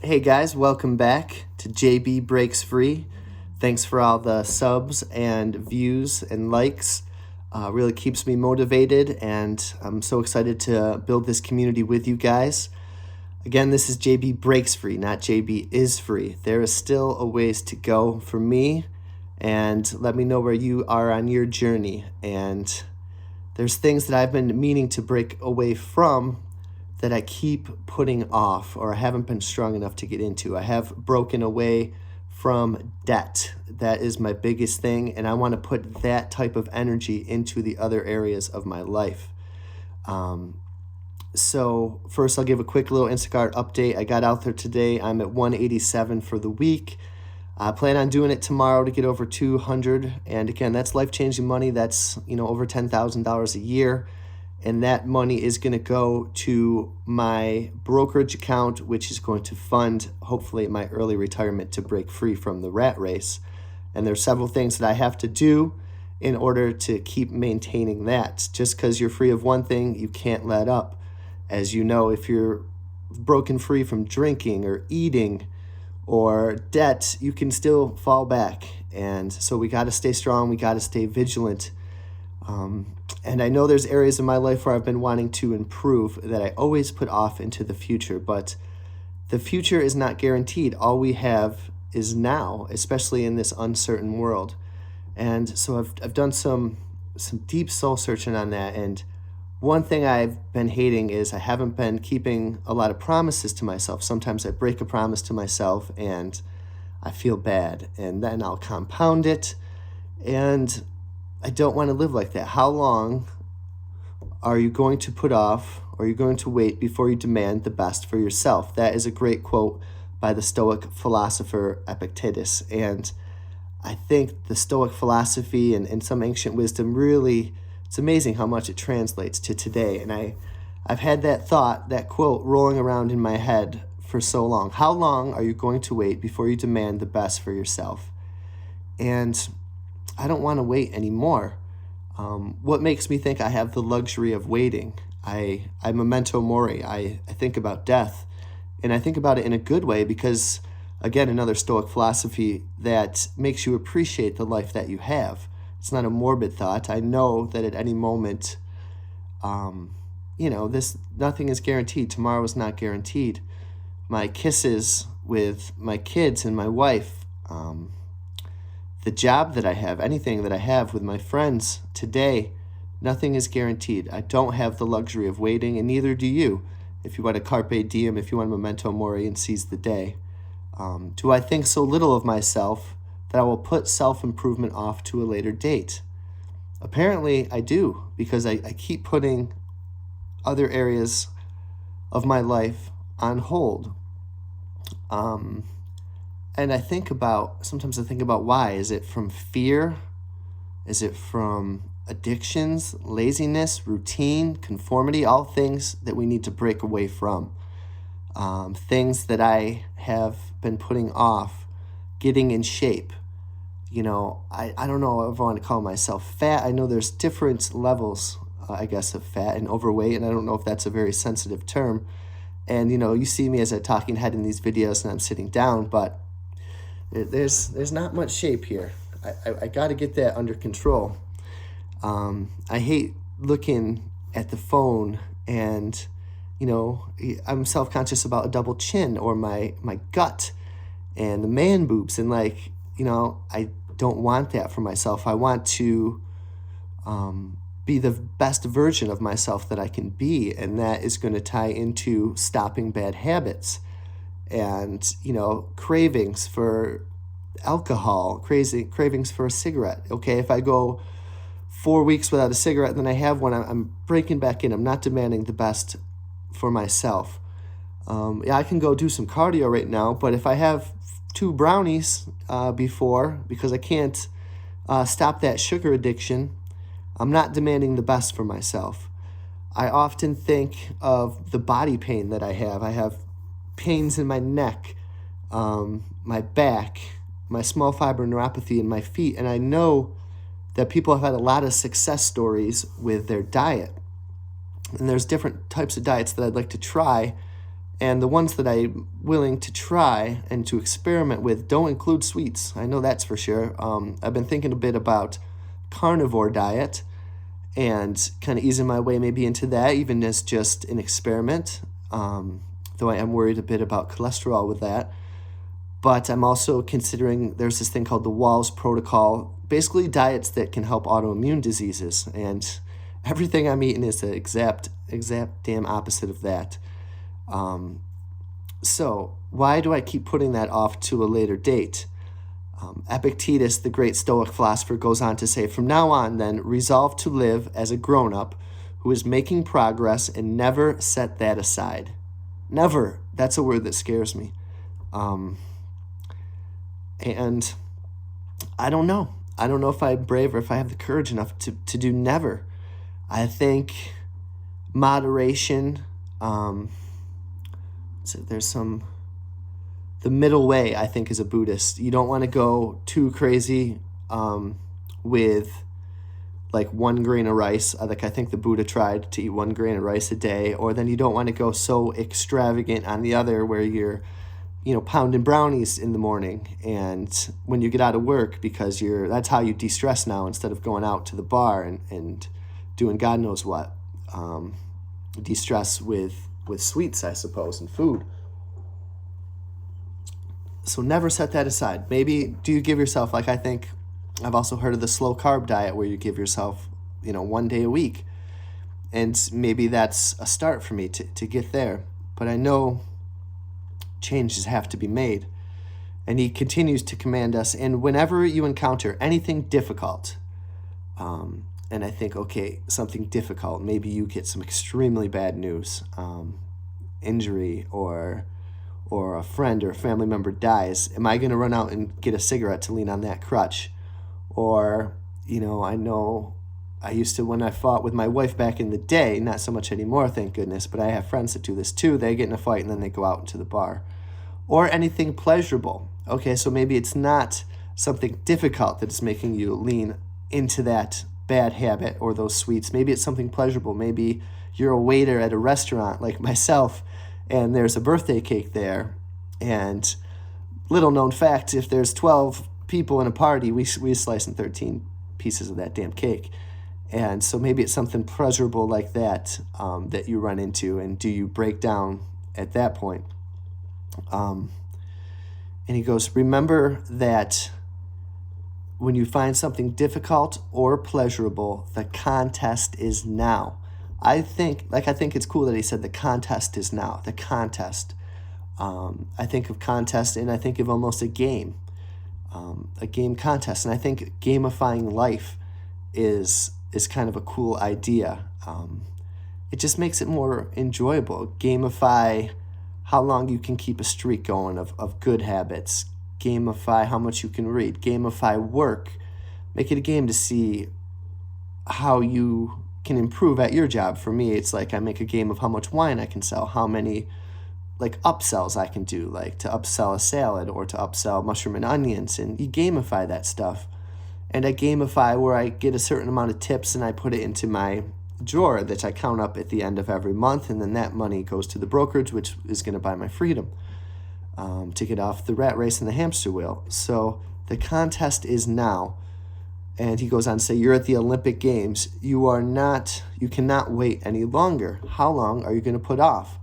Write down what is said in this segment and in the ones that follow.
Hey guys, welcome back to JB Breaks Free. Thanks for all the subs and views and likes. Really keeps me motivated, and I'm so excited to build this community with you guys. Again, this is JB Breaks Free, not JB is free. There is still a ways to go for me, and let me know where you are on your journey. And there's things that I've been meaning to break away from that I keep putting off or I haven't been strong enough to get into. I have broken away from debt. That is my biggest thing, and I want to put that type of energy into the other areas of my life. So first I'll give a quick little Instacart update. I got out there today. I'm at 187 for the week. I plan on doing it tomorrow to get over 200. And again, that's life-changing money. That's, over $10,000 a year. And that money is going to go to my brokerage account, which is going to fund, hopefully, my early retirement to break free from the rat race. And there's several things that I have to do in order to keep maintaining that. Just because you're free of one thing, you can't let up. As you know, if you're broken free from drinking or eating or debt, you can still fall back. And so we got to stay strong. We got to stay vigilant. And I know there's areas in my life where I've been wanting to improve that I always put off into the future, but the future is not guaranteed. All we have is now, especially in this uncertain world. And so I've done some deep soul searching on that. And one thing I've been hating is I haven't been keeping a lot of promises to myself. Sometimes I break a promise to myself and I feel bad, and then I'll compound it, and I don't want to live like that. How long are you going to put off, or are you going to wait before you demand the best for yourself? That is a great quote by the Stoic philosopher Epictetus. And I think the Stoic philosophy and some ancient wisdom really, it's amazing how much it translates to today. And I've had that thought, that quote rolling around in my head for so long. How long are you going to wait before you demand the best for yourself? And I don't want to wait anymore. What makes me think I have the luxury of waiting? I'm a memento mori. I think about death, and I think about it in a good way because, again, another Stoic philosophy that makes you appreciate the life that you have. It's not a morbid thought. I know that at any moment, nothing is guaranteed. Tomorrow is not guaranteed. My kisses with my kids and my wife, the job that I have, anything that I have with my friends today, nothing is guaranteed. I don't have the luxury of waiting, and neither do you. If you want to carpe diem, if you want memento mori and seize the day. Do I think so little of myself that I will put self-improvement off to a later date? Apparently, I do, because I keep putting other areas of my life on hold. And sometimes I think about why. Is it from fear? Is it from addictions, laziness, routine, conformity, all things that we need to break away from? Things that I have been putting off, getting in shape. I don't know if I want to call myself fat. I know there's different levels, of fat and overweight, and I don't know if that's a very sensitive term. And, you see me as a talking head in these videos and I'm sitting down, but there's not much shape here. I got to get that under control. I hate looking at the phone and, I'm self-conscious about a double chin or my gut and the man boobs. And I don't want that for myself. I want to be the best version of myself that I can be. And that is going to tie into stopping bad habits. And, cravings for alcohol, cravings for a cigarette. Okay, if I go 4 weeks without a cigarette and then I have one, I'm breaking back in. I'm not demanding the best for myself. I can go do some cardio right now, but if I have 2 brownies because I can't stop that sugar addiction, I'm not demanding the best for myself. I often think of the body pain that I have. I have pains in my neck, my back, my small fiber neuropathy in my feet, and I know that people have had a lot of success stories with their diet. And there's different types of diets that I'd like to try And the ones that I'm willing to try and to experiment with don't include sweets. I know that's for sure. I've been thinking a bit about carnivore diet and kind of easing my way maybe into that, even as just an experiment, though I am worried a bit about cholesterol with that. But I'm also considering, there's this thing called the Walls Protocol, basically diets that can help autoimmune diseases. And everything I'm eating is the exact damn opposite of that. So why do I keep putting that off to a later date? Epictetus, the great Stoic philosopher, goes on to say, from now on, then, resolve to live as a grown-up who is making progress and never set that aside. Never. That's a word that scares me. And I don't know. I don't know if I'm brave or if I have the courage enough to do never. I think moderation, so there's the middle way, I think, as a Buddhist. You don't want to go too crazy with like 1 grain of rice. I think the Buddha tried to eat 1 grain of rice a day. Or then you don't want to go so extravagant on the other where you're, pounding brownies in the morning and when you get out of work, because that's how you de-stress now, instead of going out to the bar and doing God knows what. De-stress with sweets, I suppose, and food. So never set that aside. Maybe do you give yourself, like I think I've also heard of the slow carb diet where you give yourself, 1 day a week. And maybe that's a start for me to get there. But I know changes have to be made. And he continues to command us. And whenever you encounter anything difficult, and I think, okay, something difficult, maybe you get some extremely bad news, injury, or a friend or a family member dies, am I going to run out and get a cigarette to lean on that crutch? Or, I know I used to, when I fought with my wife back in the day, not so much anymore, thank goodness, but I have friends that do this too. They get in a fight and then they go out into the bar. Or anything pleasurable. Okay, so maybe it's not something difficult that is making you lean into that bad habit or those sweets. Maybe it's something pleasurable. Maybe you're a waiter at a restaurant like myself, and there's a birthday cake there. And little known fact, if there's 12 people in a party, we slice in 13 pieces of that damn cake. And so maybe it's something pleasurable like that that you run into, and do you break down at that point? And he goes, remember that when you find something difficult or pleasurable, the contest is now. I think it's cool that he said the contest is now. The contest. I think of contest and I think of almost a game contest. And I think gamifying life is kind of a cool idea. It just makes it more enjoyable. Gamify how long you can keep a streak going of good habits. Gamify how much you can read. Gamify work. Make it a game to see how you can improve at your job. For me, it's like I make a game of how much wine I can sell, how many upsells I can do, like to upsell a salad or to upsell mushroom and onions, and you gamify that stuff. And I gamify where I get a certain amount of tips and I put it into my drawer that I count up at the end of every month, and then that money goes to the brokerage, which is going to buy my freedom to get off the rat race and the hamster wheel. So the contest is now. And he goes on to say, you're at the Olympic Games. You cannot wait any longer. How long are you going to put off?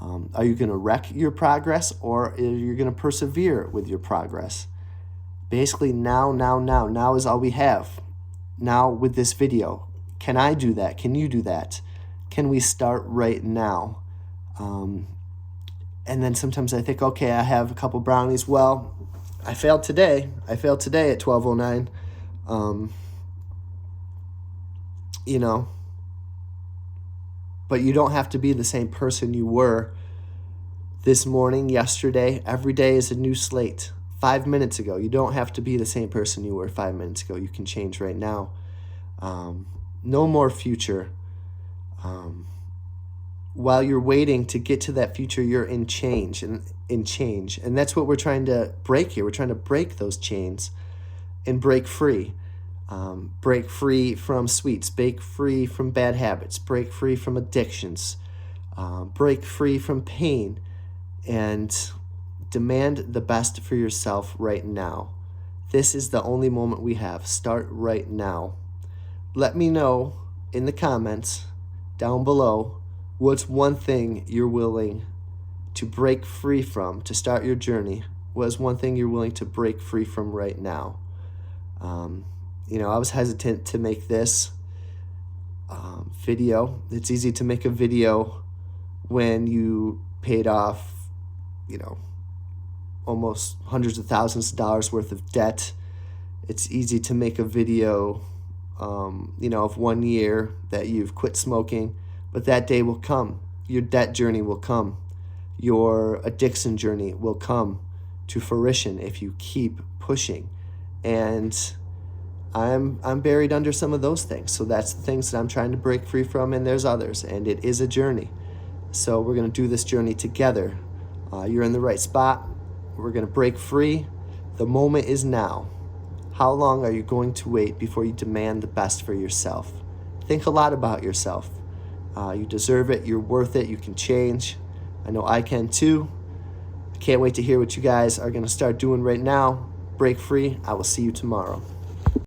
Are you going to wreck your progress, or are you going to persevere with your progress? Basically, now is all we have. Now with this video. Can I do that? Can you do that? Can we start right now? And then sometimes I think, okay, I have a couple brownies. Well, I failed today. At 12:09. But you don't have to be the same person you were this morning, yesterday. Every day is a new slate. 5 minutes ago, you don't have to be the same person you were 5 minutes ago. You can change right now. No more future. While you're waiting to get to that future, you're in change. And that's what we're trying to break here. We're trying to break those chains and break free. Break free from sweets, break free from bad habits, break free from addictions, break free from pain, and demand the best for yourself right now. This is the only moment we have. Start right now. Let me know in the comments down below what's one thing you're willing to break free from to start your journey. What is one thing you're willing to break free from right now? I was hesitant to make this video. It's easy to make a video when you paid off, almost hundreds of thousands of dollars worth of debt. It's easy to make a video, of 1 year that you've quit smoking, but that day will come. Your debt journey will come. Your addiction journey will come to fruition if you keep pushing. And I'm buried under some of those things. So that's the things that I'm trying to break free from, and there's others, and it is a journey. So we're going to do this journey together. You're in the right spot. We're going to break free. The moment is now. How long are you going to wait before you demand the best for yourself? Think a lot about yourself. You deserve it. You're worth it. You can change. I know I can too. I can't wait to hear what you guys are going to start doing right now. Break free. I will see you tomorrow.